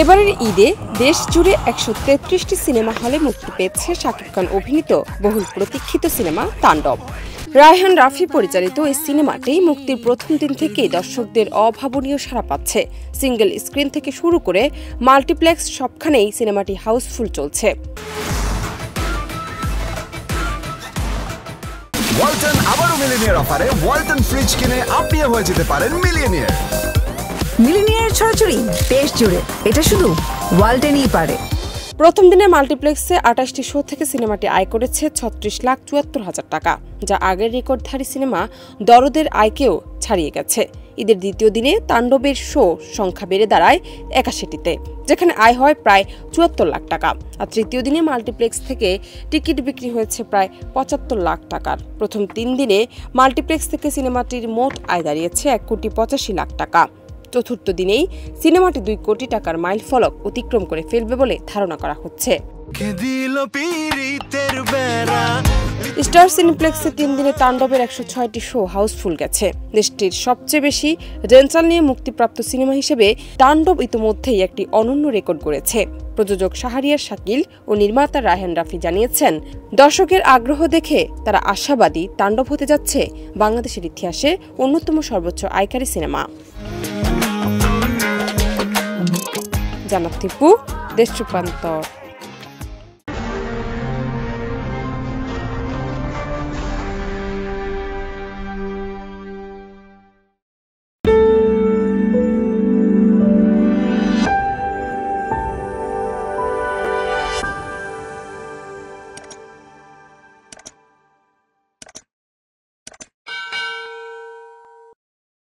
এবারের ঈদে দেশ জুড়ে ১৩৩টি সিনেমা হলে মুক্তি পেয়েছে শাকিব খান অভিনীত বহুল প্রতীক্ষিত সিনেমা তাণ্ডব। রায়হান রাফি পরিচালিত এই সিনেমাটি মুক্তির প্রথম দিন থেকেই দর্শকদের অভাবনীয় সাড়া পাচ্ছে। সিঙ্গেল স্ক্রিন থেকে শুরু করে মাল্টিপ্লেক্স সবখানেই সিনেমাটি হাউসফুল চলছে। ওয়ালটন আবারও মিলিনিয়ার অফারে ওয়ালটন ফ্রিজ কিনে আপনিও হয়ে যেতে পারেন মিলিয়নিয়ার। মিলিনিয়ার ছড়াছড়ি দেশ জুড়ে, এটা শুধু ওয়ালটনই পারে। প্রথম দিনে মাল্টিপ্লেক্সে ২৮টি শো থেকে সিনেমাটি আয় করেছে ৩৬,৭৪,০০০ টাকা, যা আগের রেকর্ডধারী সিনেমা দরদের আয়কেও ছাড়িয়ে গেছে। ঈদের দ্বিতীয় দিনে তাণ্ডবের শো সংখ্যা বেড়ে দাঁড়ায় ৮১টিতে, যেখানে আয় হয় প্রায় ৭৪ লাখ টাকা। আর তৃতীয় দিনে মাল্টিপ্লেক্স থেকে টিকিট বিক্রি হয়েছে প্রায় ৭৫ লাখ টাকার। প্রথম ৩ দিনে মাল্টিপ্লেক্স থেকে সিনেমাটির মোট আয় দাঁড়িয়েছে ১,৮৫,০০,০০০ টাকা। চতুর্থ দিনেই সিনেমাটি ২ কোটি টাকার মাইলফলক অতিক্রম করে ফেলবে বলে ধারণা করা হচ্ছে। স্টার সিনেপ্লেক্সে ৩ দিনে তাণ্ডবের ১০৬টি শো হাউসফুল গেছে। দেশটির সবচেয়ে বেশি রেন্টাল নিয়ে মুক্তিপ্রাপ্ত সিনেমা হিসেবে তাণ্ডব ইতিমধ্যেই একটি অনন্য রেকর্ড গড়েছে। প্রযোজক শাহরিয়ার শাকিল ও নির্মাতা রায়হান রাফি জানিয়েছেন, দর্শকের আগ্রহ দেখে তারা আশাবাদী তাণ্ডব হতে যাচ্ছে বাংলাদেশের ইতিহাসে অন্যতম সর্বোচ্চ আয়কারী সিনেমা। জান্নাত টিপু, দেশ রূপান্তর।